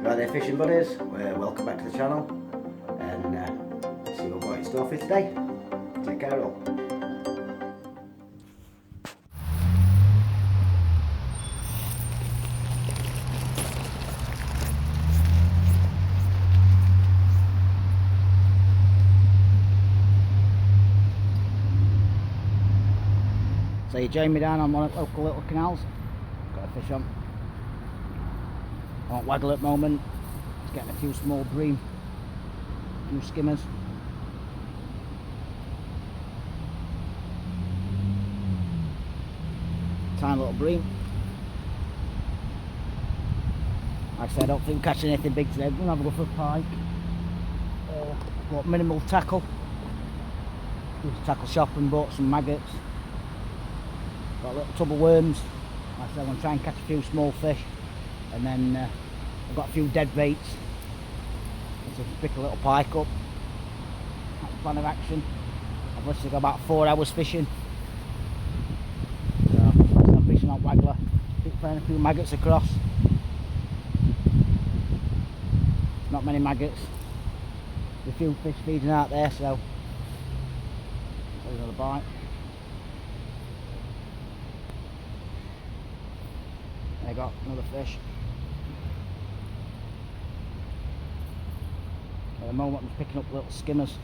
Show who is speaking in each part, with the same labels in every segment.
Speaker 1: Right there, fishing buddies, welcome back to the channel, and see what we've got in store for you today. Take care all. So you join me down on one of the local little canals. Got a fish on. I want waggler at the moment. Just getting a few small bream, a few skimmers. Tiny little bream. Like I said, I don't think we're catching anything big today. We're going to have a go for a pike. Got minimal tackle. Just tackle shop and bought some maggots. Got a little tub of worms. Like I said, I'm going to try and catch a few small fish. And then I've got a few dead baits. So pick a little pike up. That's the plan of action. I've literally got about 4 hours fishing. So I'm fishing on waggler. Keep throwing a few maggots across. Not many maggots. There's a few fish feeding out there, so there's another bite. There you go, another fish. At the moment I'm picking up little skimmers.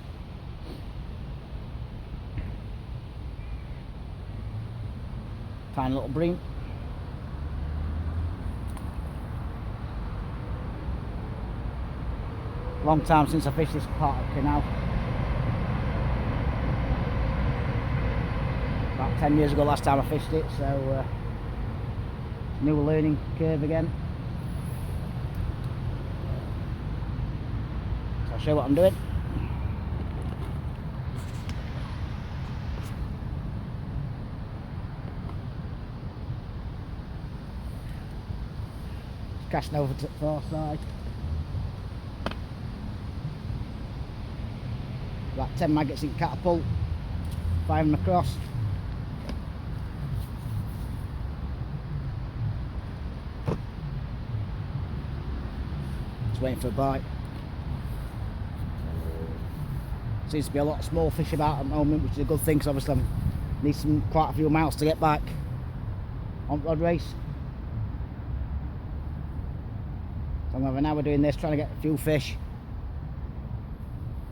Speaker 1: Tiny little bream. Long time since I fished this part of the canal. About 10 years ago last time I fished it, so new learning curve again. So I'll show you what I'm doing. Just casting over to the far side. About 10 maggots in catapult. Fire them across. Just waiting for a bite. Seems to be a lot of small fish about at the moment, which is a good thing because obviously I need quite a few miles to get back on rod race. So I'm going to have an hour doing this, trying to get a few fish.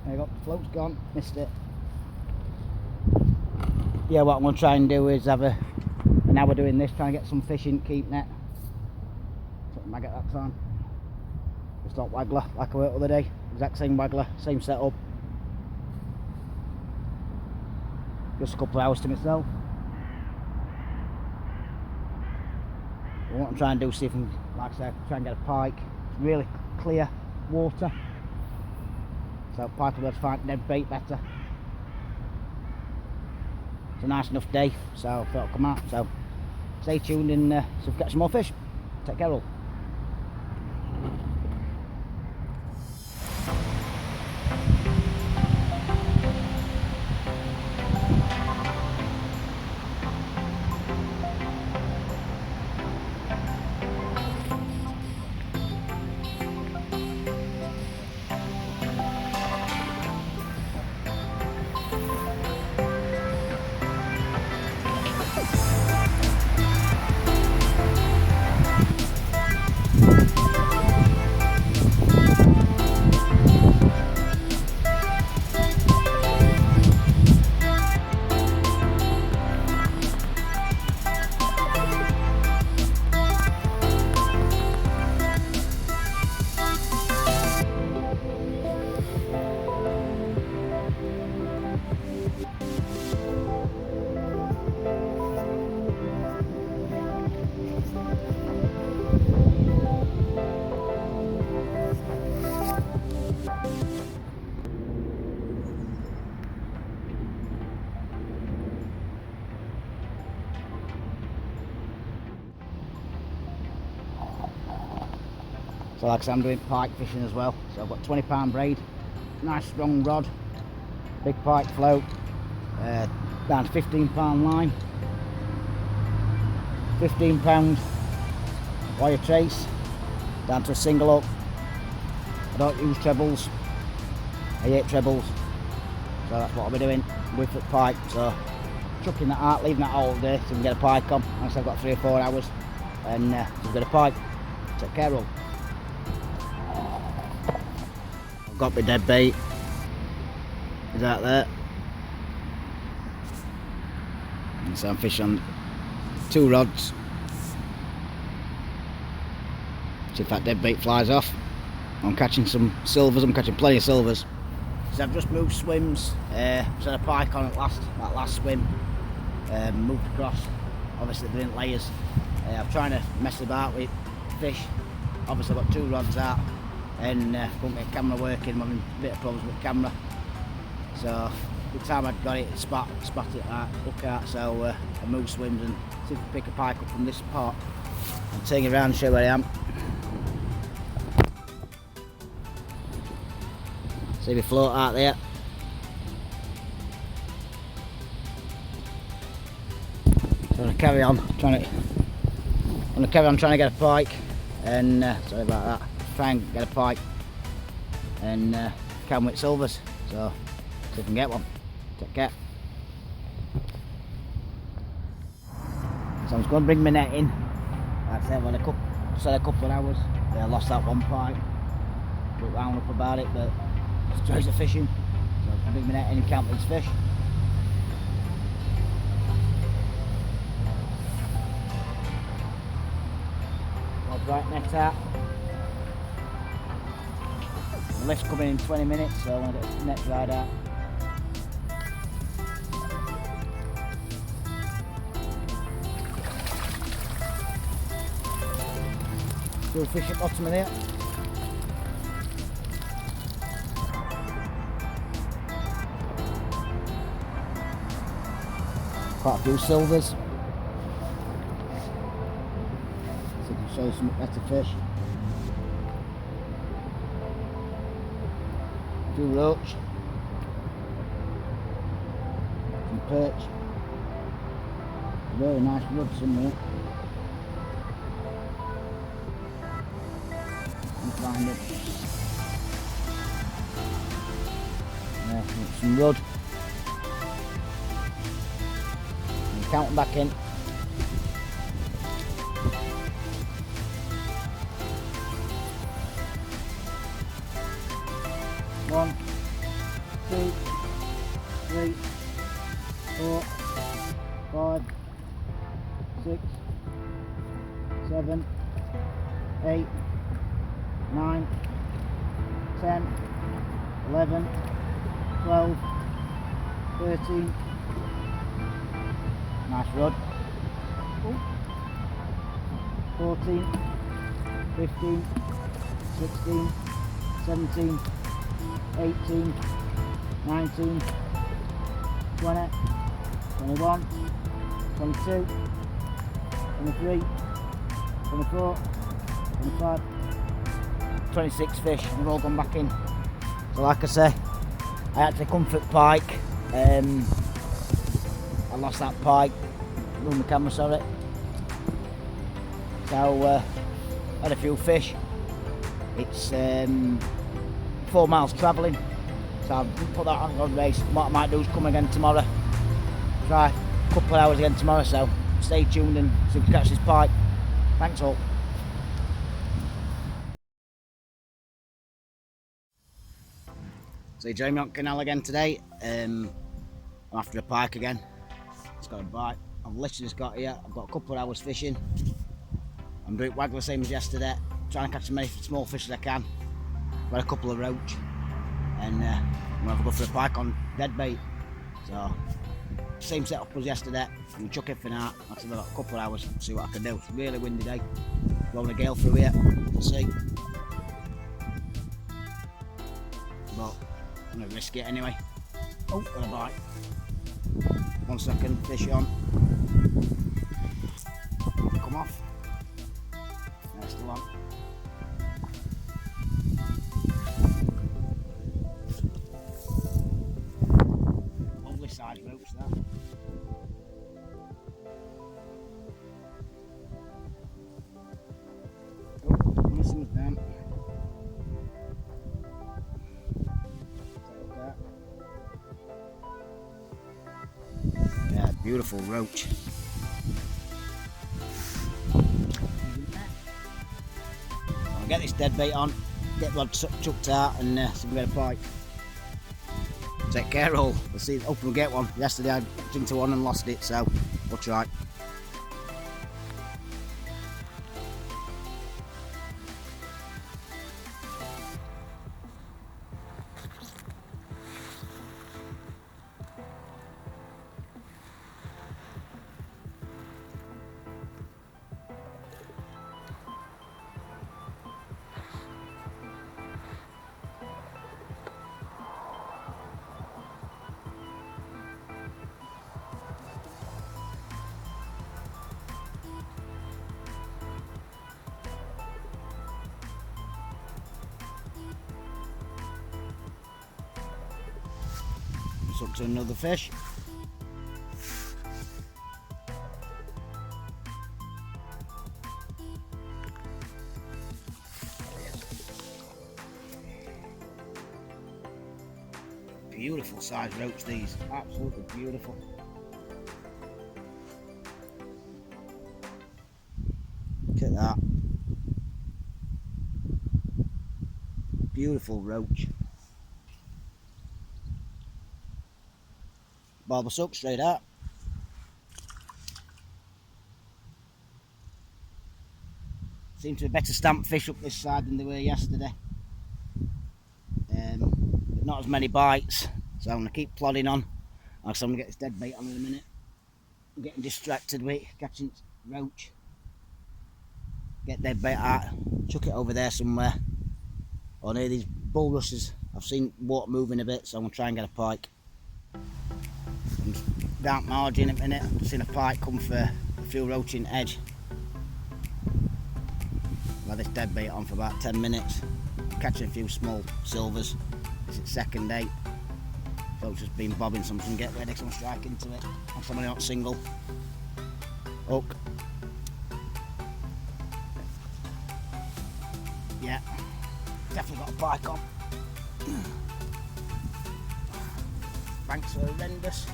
Speaker 1: There you go, the float's gone, missed it. Yeah, what I'm going to try and do is have an hour doing this, trying to get some fish in, keep net. Took the maggot that time. Just like waggler, like I were the other day. Exact same waggler, same setup. Just a couple of hours to myself. But what I'm trying to do is see if I can, like I said, try and get a pike. It's really clear water. So pike will be able to find dead bait better. It's a nice enough day, so I thought I'd come out. So stay tuned and see if we catch some more fish. Take care all. So like I said, I'm doing pike fishing as well. So I've got 20-pound braid, nice strong rod, big pike float, down to 15-pound line, 15 pound wire trace, down to a single hook, I don't use trebles. I hate trebles. So that's what I'll be doing with the pike. So chucking that out, leaving that all day so we can get a pike on. Once I've got 3 or 4 hours, and we've got a pike. Take care of. I've got my dead bait. Is that there? And so I'm fishing on 2 rods. See if that dead bait flies off. I'm catching some silvers. I'm catching plenty of silvers. So I've just moved swims. Set a pike on at that last swim. Moved across. Obviously they're in layers. I'm trying to mess about with fish. Obviously I've got 2 rods out, and couldn't get camera working. I'm having a bit of problems with the camera. So the time I'd got it, spot it hook out. So I moved swims and see if I can pick a pike up from this spot and turn it around and show you where I am. See the float out there. So I'm gonna carry on trying to get a pike, and sorry about that. Try and get a pike and can with silvers. So see if I can get one. Take care. So I'm just going to bring my net in. Like I said, I've had a couple of hours. I lost that one pike. Look round up about it, but it's joys of fishing. So I can bring my net in and count these fish. Right, net out. The lift's coming in 20 minutes, so I want to get the net dried out. Still fish at bottom of there. Quite a few silvers. Show you some better fish. 2 roach, some perch, very nice rod somewhere. Find it. Yeah, some rod. And count them back in. 1, 2, 3, 4, 5, 6, 7, 8, 9, 10, 11, 12, 13. Nice rod. 14, 15, 16, 17, 18, 19, 20, 21, 22, 23, 24, 25, 26 fish, and they've all gone back in. So like I say, I had to comfort pike. I lost that pike, ruined the camera, sorry. So had a few fish. It's 4 miles travelling, so I've put that on the race. What I might do is come again tomorrow, try a couple of hours again tomorrow, so stay tuned and see if we can catch this pike. Thanks all. So you join me on canal again today. I'm after a pike again. It's got a bite. I've literally just got here. I've got a couple of hours fishing. I'm doing waggler same as yesterday, trying to catch as many small fish as I can. Got a couple of roach, and I'm gonna have a go for a pike on dead bait. So same setup as yesterday. We'll chuck everything out. I've got a couple of hours to see what I can do. It's a really windy day. Blowing a gale through here. We'll see. But I'm gonna risk it anyway. Oh, got a bite. 1 second, fish on. Come off. They're still on. Lovely size roach that. Oh, missing them. Beautiful roach. I'll get this dead bait on, get rod chucked out, and see if we get a pike. Take care all. We'll see. Hope we'll get one. Yesterday I jumped into one and lost it, so we'll try. It's up to another fish. Beautiful size roach these, absolutely beautiful. Look at that. Beautiful roach. Bob us up straight out. Seem to be better stamped fish up this side than they were yesterday. But not as many bites, so I'm going to keep plodding on. I'm going to get this dead bait on in a minute. I'm getting distracted with catching roach. Get dead bait out, chuck it over there somewhere. Or near these bulrushes. I've seen water moving a bit, so I'm going to try and get a pike. I'm down margin in a minute. I've seen a pike come for a few roaching edge. I've had this dead bait on for about 10 minutes. I'm catching a few small silvers. This is second date. So it's just been bobbing something, get ready, so I'm strike into it. I'm somebody not single. Hook. Yeah, definitely got a pike on. Banks are horrendous.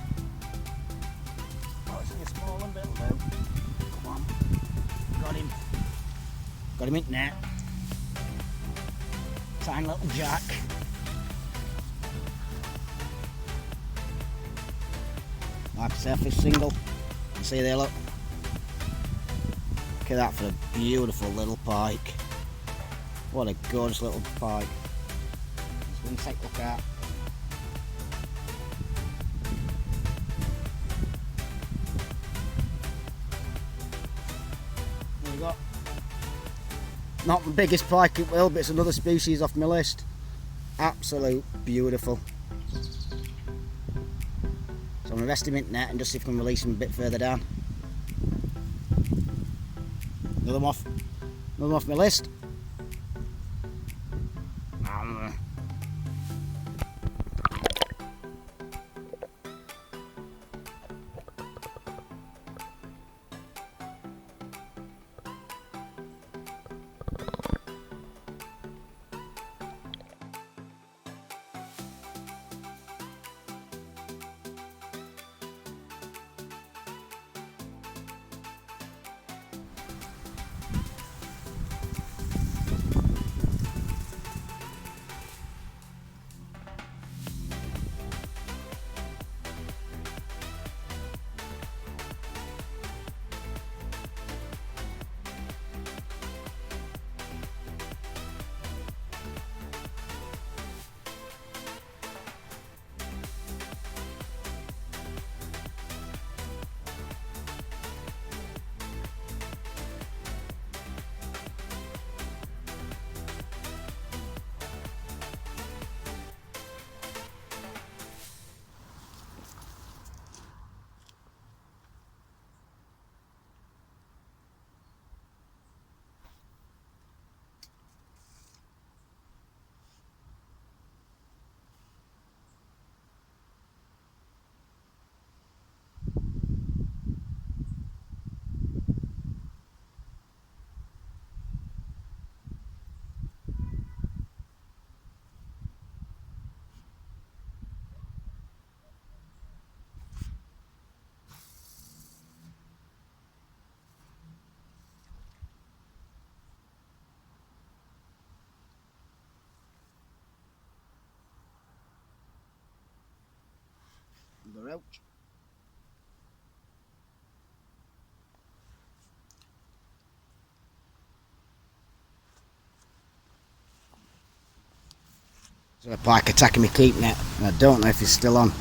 Speaker 1: Oh, it's only a small one, but it'll do. Come on. Got him. Got him in net. Tiny little jack. Like I say, fish single. You see there, look. Look at that for a beautiful little pike. What a gorgeous little pike. Just going to take a look at. There you go. Not the biggest pike it will, but it's another species off my list. Absolute beautiful. So I'm going to rest him in net and just see if I can release him a bit further down. Another one off my list. roach. There's a pike attacking my keep net, and I don't know if he's still on.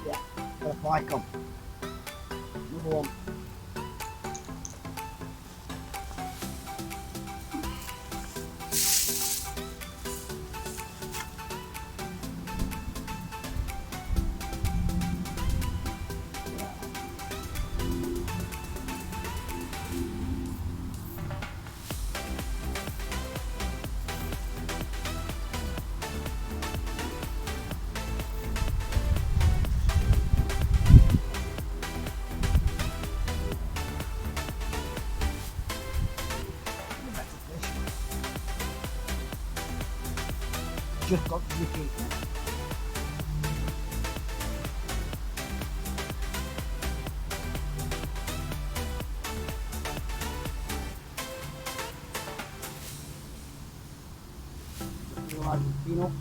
Speaker 1: Yeah, got a pike on. Another one. Just got to the keep net. Peanuts.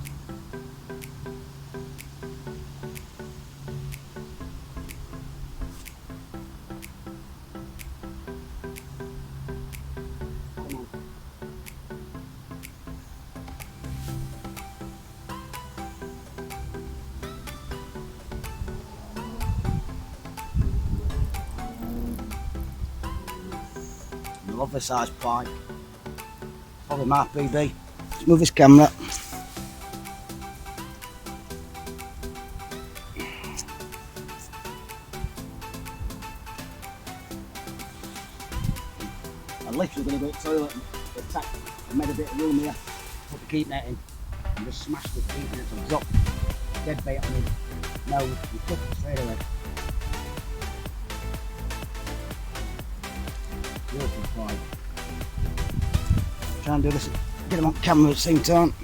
Speaker 1: Come on. Lovely size pike. Probably my PB. Let's move this camera. I'm literally going to go to the toilet and attack. I made a bit of room here, put the keep net in, and just smashed the keep net and dropped dead bait on him. No, he took it straight away. Beautiful pike. Try and do this, get him on camera at the same time.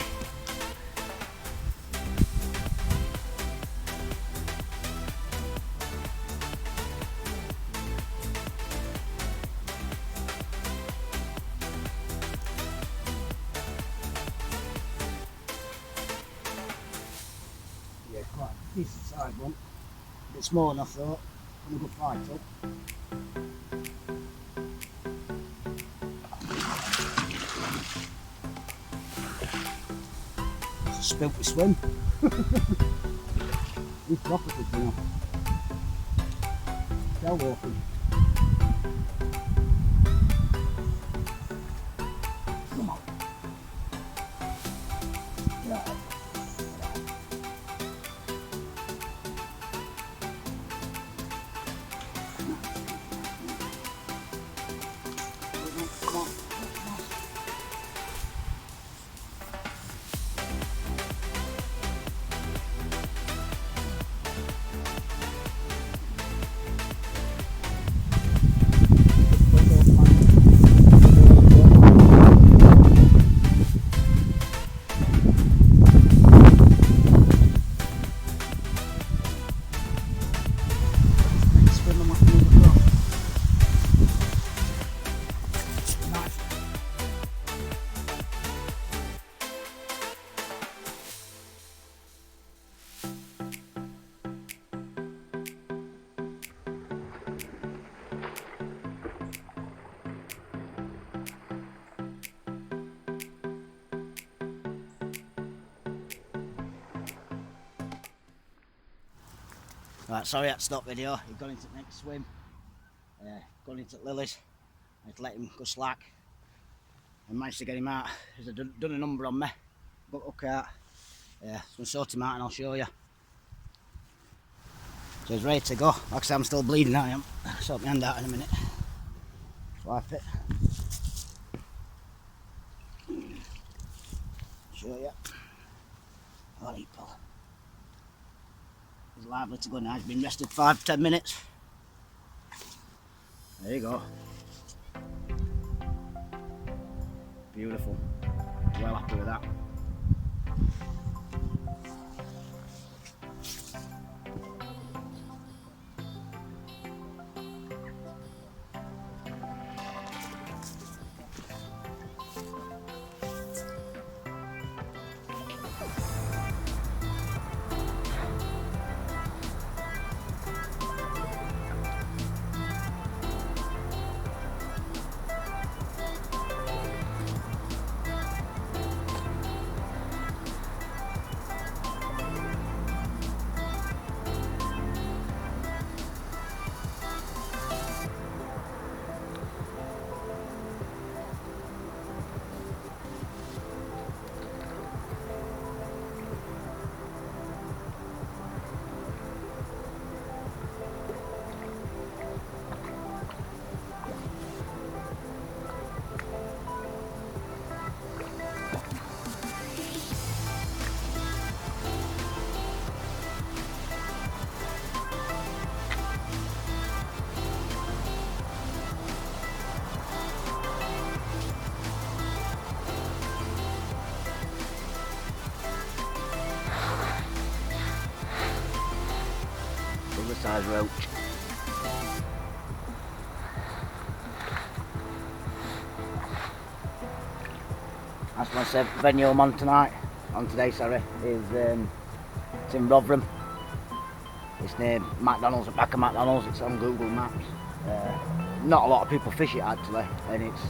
Speaker 1: Yeah, quite a decent sized one. A bit small enough though, and a good fight up. Spilt the swim. He's property now. Tail walking. Come on. Yeah. Come on. Right, sorry I had to stop video. He'd gone into the next swim. Gone into lilies. I had to let him go slack. I managed to get him out. He's done a number on me. Got hook out. So I'm going to sort him out and I'll show you. So he's ready to go. Like I said, I'm still bleeding, I am. I'll sort my hand out in a minute. Wipe it. Show you. Oh, people. He's lively to go now. He's been rested 5-10 minutes. There you go. Beautiful. Well happy with that. size roach. That's my venue I'm on today, sorry, is it's in Rotherham. It's near McDonald's, at back of McDonald's, it's on Google Maps. Not a lot of people fish it actually, and it's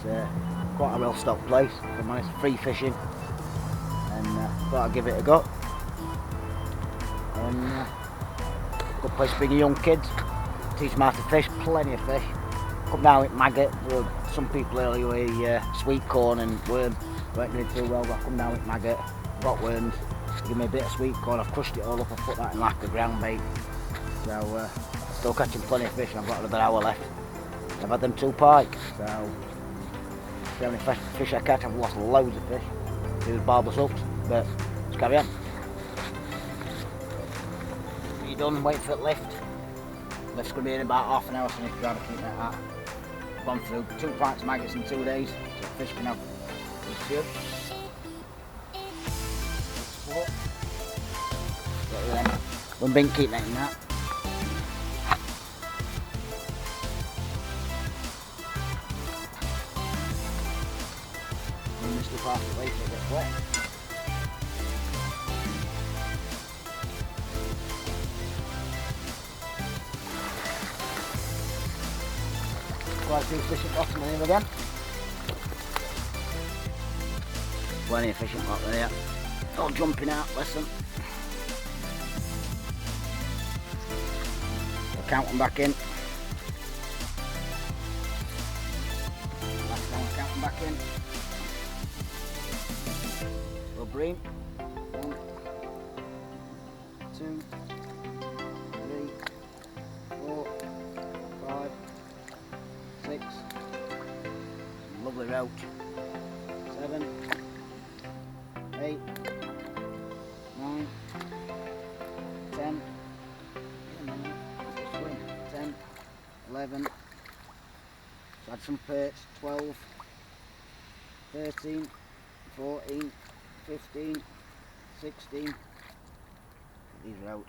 Speaker 1: quite a well stocked place, if I'm honest, free fishing, and thought I'd give it a go. And good place to bring your young kids, teach them how to fish, plenty of fish. Come down with maggot, some people earlier with sweet corn and worm, weren't doing too well, but I come down with maggot, got worms, give me a bit of sweet corn, I've crushed it all up, I've put that in like a ground bait. So still catching plenty of fish, and I've got another hour left. I've had them 2 pike, so see how many fish I catch. I've lost loads of fish, these barbless hooks, but let's carry on. Are you done? Wait for it lift. Lift's going to be in about half an hour, so I need to grab a keep like that. Gone through 2 pints of maggots in 2 days, so fish can have good food. Get rid of them. One bin keep letting that. And this stuff half the way so it gets wet. Quite a few fish at bottom of him again. Plenty of fish up there. All jumping out, listen. I'll count them back in. Last time I'll count them back in. Little bream. 1, 2, 3, 4, 5, 6. Lovely roach. 7, 8, 9, 10, 10, 11, add some perch, 12, 13, 14, 15, 16, get these are out,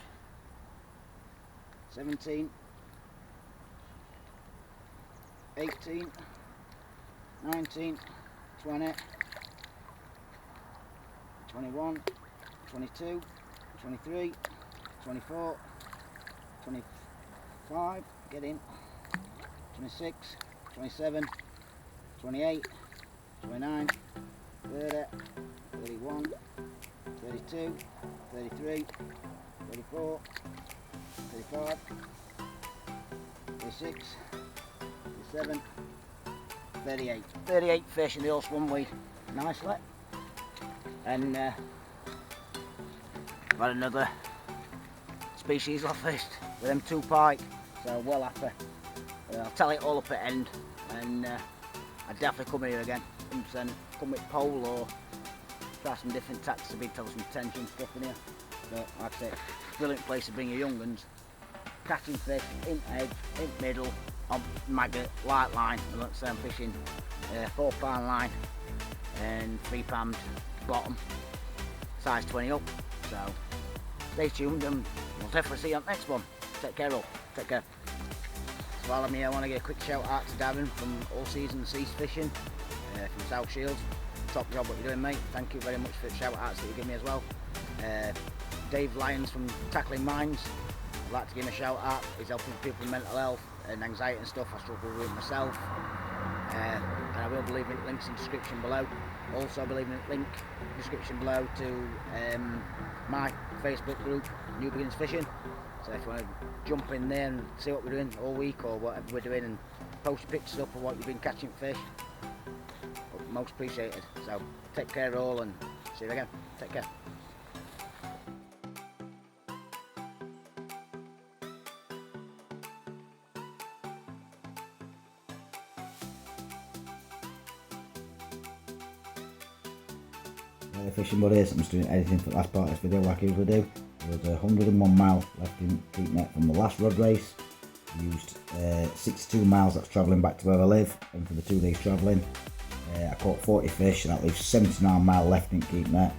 Speaker 1: 17, 18, 19, 20, 21, 22, 23, 24, 25, get in, 26, 27, 28, 29, 30, 31, 32, 33, 34, 35, 36, 37, 38. 38 fish, and they all swim with nicely. And I've had another species I fished with them 2 pike, so well happy. I'll tell it all up at end, and I'd definitely come here again, 100%. Come with pole or try some different tactics to tell some tension stuff in here. But like I said, brilliant place to bring your young uns. Catching fish in edge, in middle, on maggot, light line, and let's say I'm fishing 4-pound line and 3-pound bottom, size 20 up. So stay tuned, and we'll definitely see you on the next one. Take care all, take care. So while I'm here, I want to give a quick shout out to Darren from All Season Cease Fishing from South Shields. Top job what you're doing, mate. Thank you very much for the shout outs that you give me as well. Dave Lyons from Tackling Minds, I'd like to give him a shout out. He's helping people with mental health and anxiety and stuff. I struggle with it myself. And I will be leaving links in the description below. Also I'll be leaving a link in the description below to my Facebook group, New Beginners Fishing. So if you want to jump in there and see what we're doing all week or whatever we're doing, and post your pictures up of what you've been catching fish, most appreciated. So take care all, and see you again. Take care. Fishing buddies, I'm just doing editing for the last part of this video like I usually do. There was 101 miles left in keep net from the last rod race. Used 62 miles, that's travelling back to where I live, and for the 2 days travelling I caught 40 fish, and that leaves 79 miles left in keep net.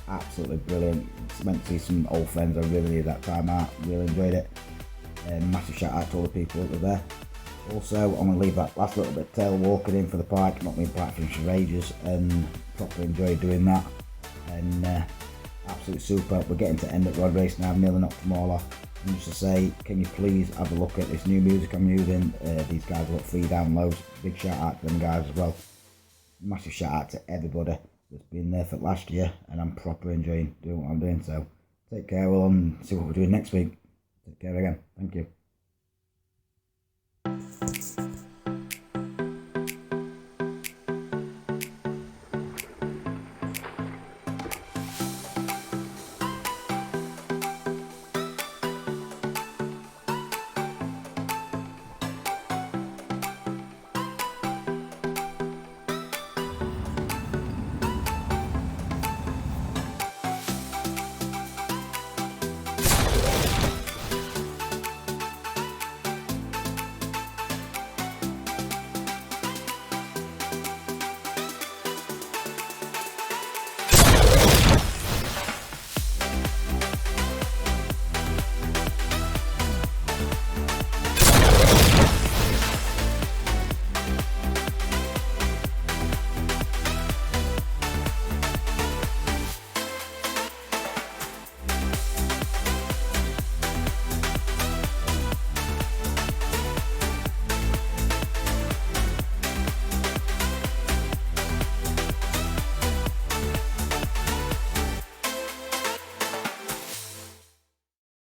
Speaker 1: Absolutely brilliant. Went to see some old friends, I really needed that time out, really enjoyed it. Massive shout out to all the people that were there. Also, I'm going to leave that last little bit of tail walking in for the pike. Not been pike fishing for ages, and properly enjoyed doing that. And absolute super. We're getting to end at rod race now. I've nearly knocked them all off. And just to say, can you please have a look at this new music I'm using? These guys have got free downloads. Big shout out to them guys as well. Massive shout out to everybody that's been there for last year, and I'm proper enjoying doing what I'm doing. So take care, and see what we're doing next week. Take care again. Thank you.